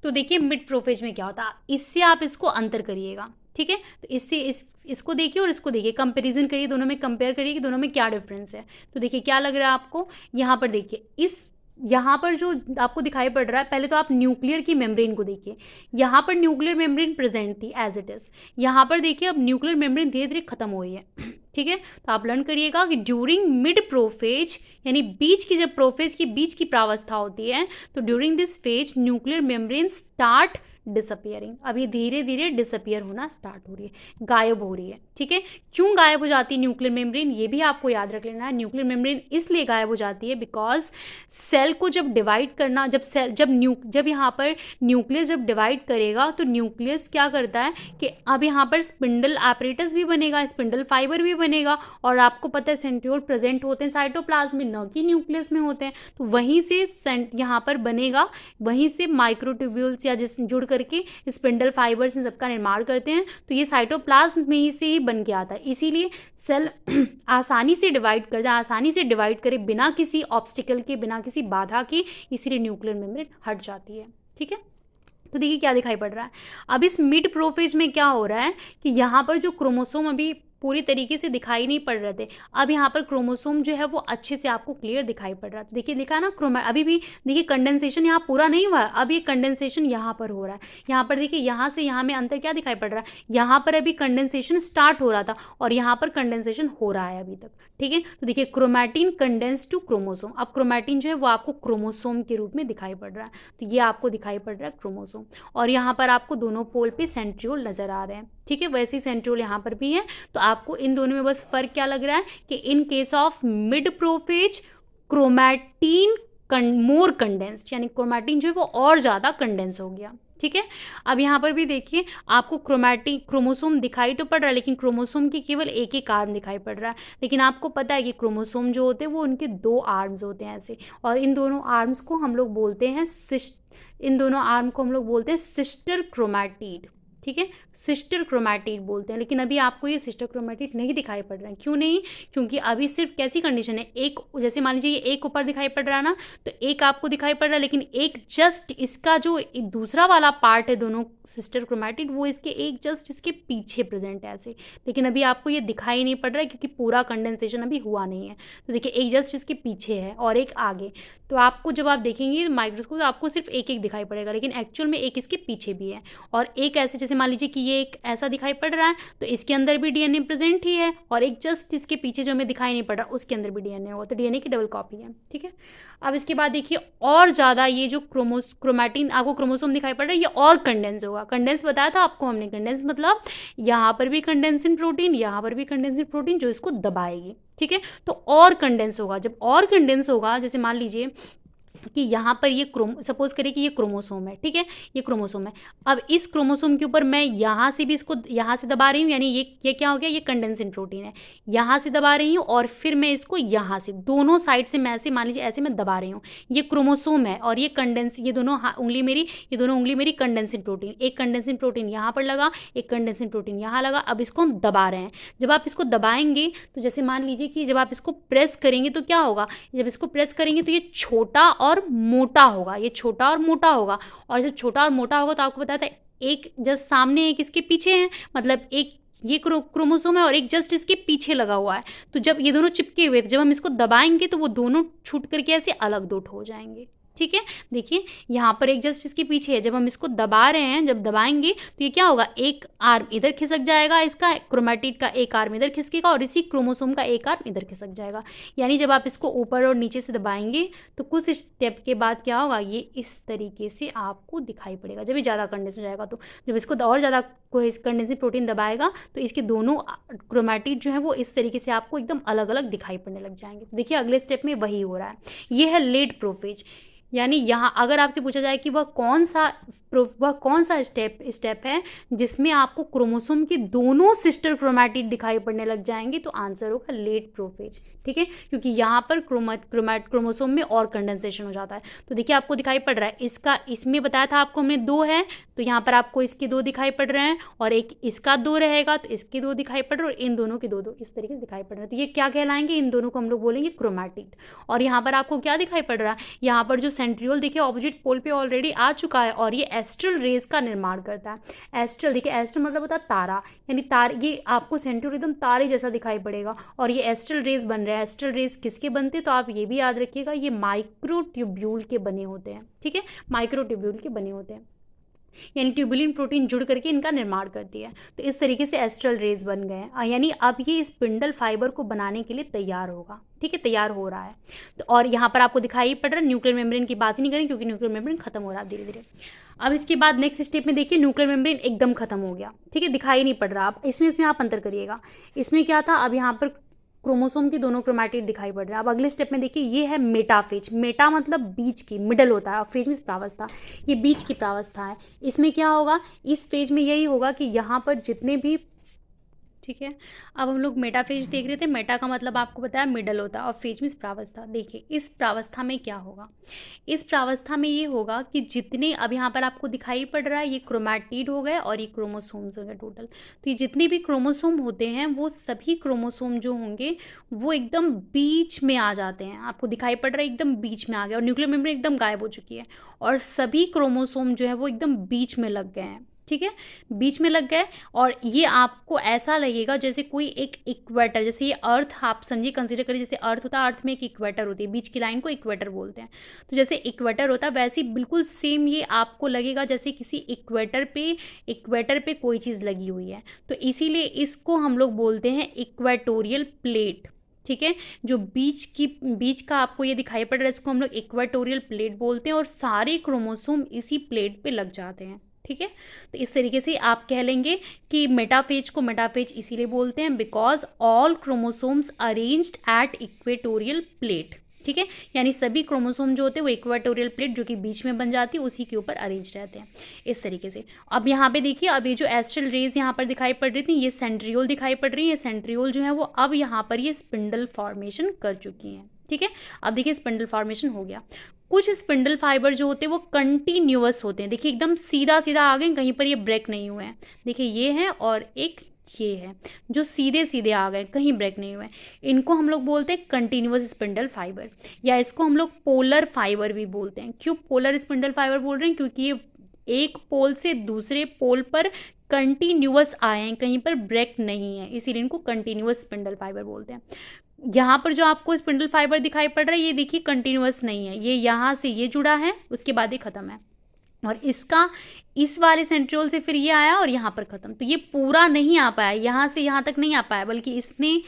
तो देखिए मिड प्रोफेज में क्या होता है, इससे आप इसको अंतर करिएगा। ठीक है, तो इससे इसको देखिए और इसको देखिए, कंपैरिजन करिए, दोनों में कंपेयर करिए कि दोनों में क्या डिफरेंस है। तो देखिए क्या लग रहा है आपको, यहाँ पर देखिए यहाँ पर जो आपको दिखाई पड़ रहा है, पहले तो आप न्यूक्लियर की मेम्ब्रेन को देखिए, यहाँ पर न्यूक्लियर मेम्ब्रेन प्रेजेंट थी एज इट इज़, यहाँ पर देखिए अब न्यूक्लियर मेम्ब्रेन धीरे धीरे खत्म हो रही है। ठीक है, तो आप लर्न करिएगा कि ड्यूरिंग मिड प्रोफेज, यानी बीच की, जब प्रोफेज की बीच की प्रावस्था होती है, तो during this phase nuclear membrane start disappearing. अब ये धीरे धीरे डिसअपियर होना स्टार्ट हो रही है, गायब हो रही है। ठीक है, क्यों गायब हो जाती है न्यूक्लियर मेम्ब्रेन, ये भी आपको याद रख लेना है। न्यूक्लियर मेम्ब्रेन इसलिए गायब हो जाती है बिकॉज सेल को जब डिवाइड करना, जब यहाँ पर न्यूक्लियस जब डिवाइड करेगा तो न्यूक्लियस क्या करता है कि अब यहाँ पर स्पिंडल एपरेटस भी बनेगा, स्पिंडल फाइबर भी बनेगा, और आपको पता है सेंट्रियोल प्रेजेंट होते हैं साइटोप्लाज्म में, न कि न्यूक्लियस में होते हैं। तो वहीं से यहाँ पर बनेगा, वहीं से माइक्रोट्यूब्यूल्स या जिस जुड़ करके स्पिंडल फाइबर्स इन सबका निर्माण करते हैं। तो ये साइटोप्लाज्म में ही से ही बन के आता है, इसीलिए सेल आसानी से डिवाइड करे बिना किसी ऑब्स्टिकल के, बिना किसी बाधा के, इसीलिए न्यूक्लियर मेम्ब्रेन हट जाती है। ठीक है, तो देखिए क्या दिखाई पड़ रहा है, अब इस मिड प्रोफेज में क्या हो रहा है कि यहाँ पर जो क्रोमोसोम अभी पूरी तरीके से दिखाई नहीं पड़ रहे थे, अब यहाँ पर क्रोमोसोम जो है वो अच्छे से आपको क्लियर दिखाई पड़ रहा है। तो देखिए लिखा है ना, अभी भी देखिए कंडेंसेशन यहाँ पूरा नहीं हुआ, अब ये कंडेंसेशन यहाँ पर हो रहा है। यहाँ पर देखिए यहाँ से यहाँ में अंतर क्या दिखाई पड़ रहा है, यहाँ पर अभी कंडेंसेशन स्टार्ट हो रहा था और यहाँ पर कंडेंसेशन हो रहा है अभी तक। ठीक है, तो देखिए क्रोमैटिन कंडेंस टू क्रोमोसोम, अब क्रोमैटिन जो है वो आपको क्रोमोसोम के रूप में दिखाई पड़ रहा है। तो ये आपको दिखाई पड़ रहा है क्रोमोसोम, और यहाँ पर आपको दोनों पोल पे सेंट्रियोल नजर आ रहे हैं। ठीक है, वैसे ही सेंट्रियोल यहाँ पर भी है। तो आपको इन दोनों में बस फर्क क्या लग रहा है कि in case of mid prophase chromatin more condensed, यानी क्रोमैटिन जो है वो और ज़्यादा कंडेंस हो गया। ठीक है, अब यहाँ पर भी देखिए आपको क्रोमोसोम दिखाई तो पड़ रहा है, लेकिन क्रोमोसोम की केवल एक ही आर्म दिखाई पड़ रहा है। लेकिन आपको पता है कि क्रोमोसोम जो होते हैं वो उनके 2 आर्म्स होते हैं ऐसे, और इन दोनों आर्म्स को हम लोग बोलते हैं सिस्टर क्रोमैटिड। ठीक है, सिस्टर क्रोमैटिड बोलते हैं। लेकिन अभी आपको ये सिस्टर क्रोमैटिड नहीं दिखाई पड़ रहा है, क्यों नहीं? क्योंकि अभी सिर्फ कैसी कंडीशन है, एक जैसे मान लीजिए ये एक ऊपर दिखाई पड़ रहा है ना, तो एक आपको दिखाई पड़ रहा है, लेकिन एक जस्ट इसका जो दूसरा वाला पार्ट है दोनों सिस्टर क्रोमैटिड, वो इसके एक जस्ट इसके पीछे प्रेजेंट है ऐसे। लेकिन अभी आपको ये दिखाई नहीं पड़ रहा है क्योंकि पूरा कंडेंसेशन अभी हुआ नहीं है। तो देखिए एक जस्ट इसके पीछे है और एक आगे। तो आपको जब आप देखेंगे माइक्रोस्कोप तो आपको सिर्फ एक एक दिखाई पड़ेगा, लेकिन एक्चुअल में एक इसके पीछे भी है। और एक ऐसे जैसे मान लीजिए कि ये एक ऐसा दिखाई पड़ रहा है, तो इसके अंदर भी डीएनए प्रेजेंट ही है, और एक जस्ट इसके पीछे जो हमें दिखाई नहीं पड़ रहा उसके अंदर भी डीएनए होगा। तो डीएनए की डबल कॉपी है, ठीक है। अब इसके बाद देखिए और ज़्यादा ये जो क्रोमैटिन आपको क्रोमोसोम दिखाई पड़ रहा है, ये और कंडेंस होगा। कंडेंस बताया था आपको हमने, कंडेंस मतलब यहाँ पर भी कंडेंसिन प्रोटीन, यहाँ पर भी कंडेंसिन प्रोटीन जो इसको दबाएगी, ठीक है। तो और कंडेंस होगा, जब और कंडेंस होगा, जैसे मान लीजिए कि यहाँ पर ये सपोज करें कि ये क्रोमोसोम है, ठीक है, ये क्रोमोसोम है। अब इस क्रोमोसोम के ऊपर मैं यहाँ से भी इसको यहाँ से दबा रही हूँ, यानी ये क्या हो गया, ये कंडेंसिन प्रोटीन है, यहाँ से दबा रही हूँ, और फिर मैं इसको यहाँ से दोनों साइड से मैं ऐसे मान लीजिए ऐसे मैं दबा रही हूँ। ये क्रोमोसोम है और ये ये दोनों उंगली मेरी, ये दोनों उंगली मेरी कंडेंसिन प्रोटीन, एक कंडेंसिन प्रोटीन यहाँ पर लगा, एक कंडेंसिन प्रोटीन यहाँ लगा। अब इसको हम दबा रहे हैं। जब आप इसको दबाएंगे तो जैसे मान लीजिए कि जब आप इसको प्रेस करेंगे तो क्या होगा, जब इसको प्रेस करेंगे तो ये छोटा और मोटा होगा, ये छोटा और मोटा होगा। और जब छोटा और मोटा होगा तो आपको बताया था एक जस्ट सामने एक इसके पीछे है, मतलब एक ये क्रोमोसोम है और एक जस्ट इसके पीछे लगा हुआ है। तो जब ये दोनों चिपके हुए थे, जब हम इसको दबाएंगे तो वो दोनों छूट करके ऐसे अलग दो हो जाएंगे, ठीक है। देखिए यहाँ पर एक जस्ट इसके पीछे है, जब हम इसको दबा रहे हैं, जब दबाएंगे तो ये क्या होगा, एक आर्म इधर खिसक जाएगा, इसका क्रोमैटिड का एक आर्म इधर खिसकेगा और इसी क्रोमोसोम का एक आर्म इधर खिसक जाएगा। यानी जब आप इसको ऊपर और नीचे से दबाएंगे तो कुछ स्टेप के बाद क्या होगा, ये इस तरीके से आपको दिखाई पड़ेगा। जब ये ज़्यादा कंडेंस हो जाएगा, तो जब इसको और ज़्यादा कोई कंडेंसिंग प्रोटीन दबाएगा तो इसके दोनों क्रोमैटिड जो है वो इस तरीके से आपको एकदम अलग अलग दिखाई पड़ने लग जाएंगे। देखिए अगले स्टेप में वही हो रहा है, ये है लेट प्रोफेज। यानी यहाँ अगर आपसे पूछा जाए कि वह कौन सा स्टेप है जिसमें आपको क्रोमोसोम के दोनों सिस्टर क्रोमैटिड दिखाई पड़ने लग जाएंगे, तो आंसर होगा लेट प्रोफेज, ठीक है। क्योंकि यहाँ पर क्रोमोसोम में और कंडेंसेशन हो जाता है। तो देखिए आपको दिखाई पड़ रहा है, इसमें बताया था आपको हमने 2 है, तो यहाँ पर आपको इसके 2 दिखाई पड़ रहे हैं, और एक इसका 2 रहेगा तो इसके 2 दिखाई पड़ रहे हैं, और इन दोनों के 2 इस तरीके से दिखाई पड़ रहे हैं। तो ये क्या कहलाएंगे, इन दोनों को हम लोग बोलेंगे क्रोमैटिड। और यहाँ पर आपको क्या दिखाई पड़ रहा है, यहाँ पर जो सेंट्रियोल देखिए ऑपोजिट पोल पे ऑलरेडी आ चुका है, और ये एस्ट्रल रेज का निर्माण करता है। एस्ट्रल देखिए, एस्ट्रल मतलब होता है तारा, यानी ये आपको सेंट्रियोल एकदम तारे जैसा दिखाई पड़ेगा, और ये एस्ट्रल रेज बन रहा है। एस्ट्रल रेज किसके बनते हैं, तो आप ये भी याद रखिएगा, ये माइक्रोट्यूब्यूल के बने होते हैं, ठीक है, माइक्रोट्यूब्यूल के बने होते हैं, यानी ट्यूबुलिन प्रोटीन जुड़ करके इनका निर्माण करती है। तो इस तरीके से एस्ट्रल रेज बन गए हैं, यानी अब ये स्पिंडल फाइबर को बनाने के लिए तैयार होगा, ठीक है, तैयार हो रहा है। तो और यहाँ पर आपको दिखाई पड़ रहा है, न्यूक्लियर मेम्ब्रेन की बात ही नहीं करें क्योंकि न्यूक्लियर मेम्ब्रेन खत्म हो रहा है धीरे धीरे। अब इसके बाद नेक्स्ट स्टेप में देखिए न्यूक्लियर मेम्ब्रेन एकदम खत्म हो गया, ठीक है, दिखाई नहीं पड़ रहा। अब इसमें आप अंतर करिएगा, इसमें क्या था, अब यहाँ पर क्रोमोसोम के दोनों क्रोमैटिड दिखाई पड़ रहे हैं। अब अगले स्टेप में देखिए ये है मेटाफेज। मेटा मतलब बीच की, मिडल होता है, और फेज में प्रावस्था, ये बीच की प्रावस्था है। इसमें क्या होगा, इस फेज में यही होगा कि यहाँ पर जितने भी, ठीक है, अब हम लोग मेटा फेज देख रहे थे। मेटा का मतलब आपको बताया मिडल होता है, और फेज में प्रावस्था। देखिए इस प्रावस्था में क्या होगा, इस प्रावस्था में ये होगा कि जितने अब यहाँ पर आपको दिखाई पड़ रहा है, ये क्रोमैटिड हो गए और ये क्रोमोसोम्स हो गए टोटल। तो ये जितने भी क्रोमोसोम होते हैं वो सभी क्रोमोसोम जो होंगे वो एकदम बीच में आ जाते हैं। आपको दिखाई पड़ रहा है एकदम बीच में आ गया, और न्यूक्लियर मेम्ब्रेन एकदम गायब हो चुकी है, और सभी क्रोमोसोम जो है वो एकदम बीच में लग गए हैं, ठीक है, बीच में लग गए। और ये आपको ऐसा लगेगा जैसे कोई एक इक्वेटर, जैसे ये अर्थ आप समझिए, कंसीडर करिए जैसे अर्थ होता है, अर्थ में एक इक्वेटर होती है, बीच की लाइन को इक्वेटर बोलते हैं। तो जैसे इक्वेटर होता है वैसे बिल्कुल सेम ये आपको लगेगा जैसे किसी इक्वेटर पे कोई चीज़ लगी हुई है। तो इसीलिए इसको हम लोग बोलते हैं इक्वेटोरियल प्लेट, ठीक है। जो बीच का आपको ये दिखाई पड़ रहा है, इसको हम लोग इक्वेटोरियल प्लेट बोलते हैं, और सारे क्रोमोसोम इसी प्लेट पे लग जाते हैं, ठीक है। तो इस तरीके से आप कह लेंगे कि मेटाफेज को मेटाफेज इसीलिए बोलते हैं because all chromosomes arranged at equatorial plate, ठीक है, यानी सभी क्रोमोसोम जो होते हैं वो इक्वेटोरियल प्लेट जो कि बीच में बन जाती है उसी के ऊपर अरेंज रहते हैं इस तरीके से। अब यहाँ पे देखिए, अब ये जो एस्ट्रल रेज यहाँ पर दिखाई पड़ रही थी, ये सेंट्रियोल दिखाई पड़ रही है। सेंट्रियोल जो है वो अब यहाँ पर ये स्पिंडल फॉर्मेशन कर चुकी हैं, ठीक है। अब देखिए स्पिंडल फॉर्मेशन हो गया। कुछ स्पिंडल फाइबर जो होते हैं वो कंटिन्यूअस होते हैं, देखिए एकदम सीधा सीधा आ गए, कहीं पर ये ब्रेक नहीं हुए हैं, देखिए ये है और एक ये है जो सीधे सीधे आ गए, कहीं ब्रेक नहीं हुए, इनको हम लोग बोलते हैं कंटिन्यूअस स्पिंडल फाइबर, या इसको हम लोग पोलर फाइबर भी बोलते हैं। क्यों पोलर स्पिंडल फाइबर बोल रहे हैं? क्योंकि ये एक पोल से दूसरे पोल पर कंटिन्यूअस आए हैं, कहीं पर ब्रेक नहीं है, इसीलिए इनको कंटिन्यूअस स्पिंडल फाइबर बोलते हैं। यहाँ पर जो आपको स्पिंडल फाइबर दिखाई पड़ रहा है ये देखिए कंटिन्यूअस नहीं है, ये यहाँ से ये जुड़ा है, उसके बाद ये खत्म है, और इसका इस वाले सेंट्रियोल से फिर ये आया और यहाँ पर खत्म, तो ये पूरा नहीं आ पाया, यहाँ से यहाँ तक नहीं आ पाया, बल्कि इसने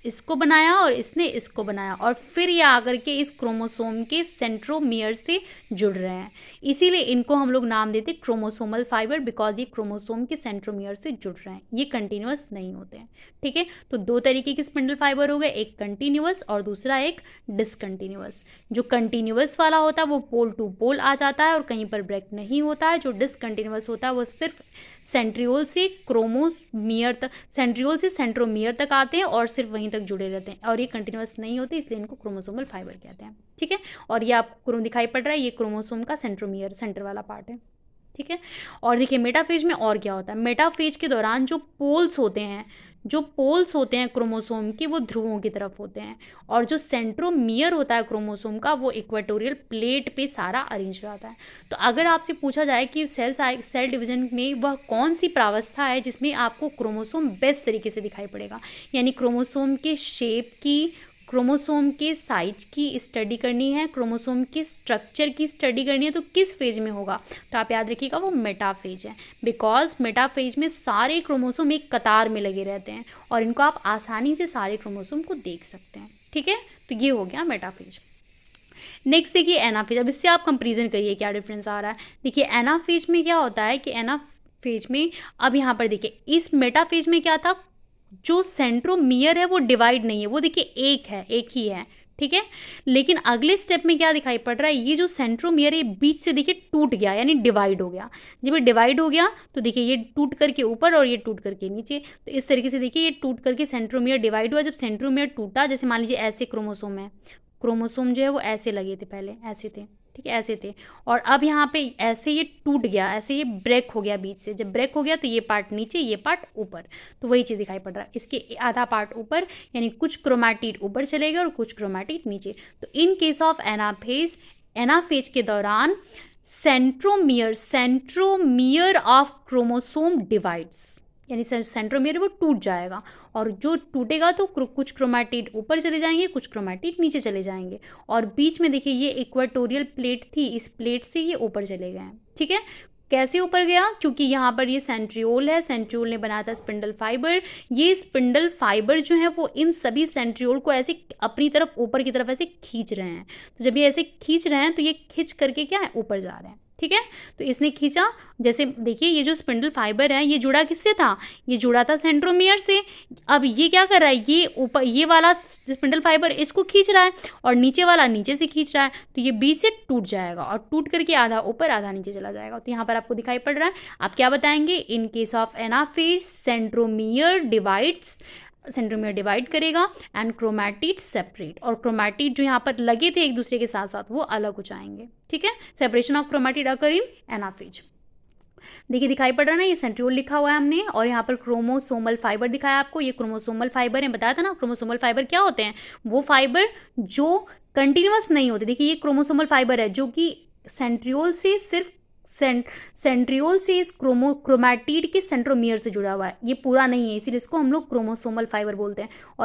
इसको बनाया और इसने इसको बनाया, और फिर ये आकर के इस क्रोमोसोम के सेंट्रोमियर से जुड़ रहे हैं, इसीलिए इनको हम लोग नाम देते हैं क्रोमोसोमल फाइबर, बिकॉज ये क्रोमोसोम के सेंट्रोमियर से जुड़ रहे हैं, ये कंटिन्यूअस नहीं होते हैं। ठीक है, तो दो तरीके के स्पिंडल फाइबर हो गए, एक कंटिन्यूअस और दूसरा एक डिसकंटिन्यूअस। जो कंटिन्यूअस वाला होता है वो पोल टू पोल आ जाता है और कहीं पर ब्रेक नहीं होता है, जो डिसकंटिन्यूअस होता है वो सिर्फ सेंट्रियोल से क्रोमोमियर तक, सेंट्रियोल से सेंट्रोमियर तक आते हैं और सिर्फ वहीं तक जुड़े रहते हैं, और ये कंटिन्यूअस नहीं होते, इसलिए इनको क्रोमोसोमल फाइबर कहते हैं। ठीक है, और ये आपको दिखाई पड़ रहा है, ये क्रोमोसोम का सेंट्रोमियर, सेंटर वाला पार्ट है। ठीक है, और देखिए मेटाफेज में और क्या होता है, मेटाफेज के दौरान जो पोल्स होते हैं क्रोमोसोम के, वो ध्रुवों की तरफ होते हैं, और जो सेंट्रोमियर होता है क्रोमोसोम का वो इक्वेटोरियल प्लेट पे सारा अरेंज रहता है। तो अगर आपसे पूछा जाए कि सेल डिवीजन में वह कौन सी प्रावस्था है जिसमें आपको क्रोमोसोम बेस्ट तरीके से दिखाई पड़ेगा, यानी क्रोमोसोम के शेप की, क्रोमोसोम के साइज की स्टडी करनी है, क्रोमोसोम के स्ट्रक्चर की स्टडी करनी है, तो किस फेज में होगा? तो आप याद रखिएगा वो मेटाफेज है, बिकॉज मेटाफेज में सारे क्रोमोसोम एक कतार में लगे रहते हैं और इनको आप आसानी से सारे क्रोमोसोम को देख सकते हैं। ठीक है, तो ये हो गया मेटाफेज। नेक्स्ट देखिए एनाफेज, अब इससे आप कंपेरिजन करिए क्या डिफरेंस आ रहा है। देखिए एनाफेज में क्या होता है कि एनाफेज में, अब यहाँ पर देखिए इस मेटाफेज में क्या था, जो सेंट्रोमियर है वो डिवाइड नहीं है, वो देखिए एक है, एक ही है। ठीक है, लेकिन अगले स्टेप में क्या दिखाई पड़ रहा है, ये जो सेंट्रोमियर है बीच से देखिए टूट गया, यानी डिवाइड हो गया। जब ये डिवाइड हो गया तो देखिए ये टूट करके ऊपर और ये टूट करके नीचे, तो इस तरीके से देखिए ये टूट करके सेंट्रोमियर डिवाइड हुआ। जब सेंट्रोमियर टूटा, जैसे मान लीजिए ऐसे क्रोमोसोम है, क्रोमोसोम जो है वो ऐसे लगे थे, पहले ऐसे थे, ठीक है ऐसे थे, और अब यहाँ पे ऐसे ये टूट गया, ऐसे ये ब्रेक हो गया बीच से, जब ब्रेक हो गया तो ये पार्ट नीचे, ये पार्ट ऊपर, तो वही चीज़ दिखाई पड़ रहा है, इसके आधा पार्ट ऊपर, यानी कुछ क्रोमैटिड ऊपर चले गए और कुछ क्रोमैटिड नीचे। तो इन केस ऑफ एनाफेज के दौरान सेंट्रोमियर ऑफ क्रोमोसोम डिवाइड्स, यानी सेंट्रोमियर वो टूट जाएगा, और जो टूटेगा तो कुछ क्रोमैटिड ऊपर चले जाएंगे, कुछ क्रोमैटिड नीचे चले जाएंगे, और बीच में देखिए ये इक्वेटोरियल प्लेट थी, इस प्लेट से ये ऊपर चले गए हैं। ठीक है, कैसे ऊपर गया? क्योंकि यहाँ पर ये सेंट्रियोल है, सेंट्रियोल ने बनाया था स्पिंडल फाइबर, ये स्पिंडल फाइबर जो है वो इन सभी सेंट्रियोल को ऐसे अपनी तरफ, ऊपर की तरफ ऐसे खींच रहे हैं, तो जब ये ऐसे खींच रहे हैं तो ये खींच करके क्या है, ऊपर जा रहे हैं। ठीक है, तो इसने खींचा, जैसे देखिए ये जो स्पिंडल फाइबर है ये जुड़ा किससे था, ये जुड़ा था सेंट्रोमियर से। अब ये क्या कर रहा है, ये ऊपर, ये वाला स्पिंडल फाइबर इसको खींच रहा है और नीचे वाला नीचे से खींच रहा है, तो ये बीच से टूट जाएगा और टूट करके आधा ऊपर आधा नीचे चला जाएगा। तो यहाँ पर आपको दिखाई पड़ रहा है, आप क्या बताएंगे, इन case of anaphase centromere divide करेगा एंड क्रोमैटिड सेपरेट, और क्रोमैटिड जो यहाँ पर लगे थे एक दूसरे के साथ साथ वो अलग हो जाएंगे। ठीक है, separation of chromatid occur in anaphase. देखिए दिखाई पड़ रहा है ना, ये सेंट्रियोल लिखा हुआ है हमने, और यहाँ पर क्रोमोसोमल फाइबर दिखाया आपको, ये क्रोमोसोमल फाइबर है, बताया था ना क्रोमोसोमल फाइबर क्या होते हैं, वो फाइबर जो कंटिन्यूअस नहीं होते। देखिए ये क्रोमोसोमल फाइबर है जो कि सेंट्रियोल से सिर्फ सेंट्रियोल से इस क्रोमैटिड के सेंट्रोमियर से जुड़ा हुआ है, ये पूरा नहीं है, इसीलिए इसको हम लोग क्रोमोसोमल फाइबर बोलते हैं। और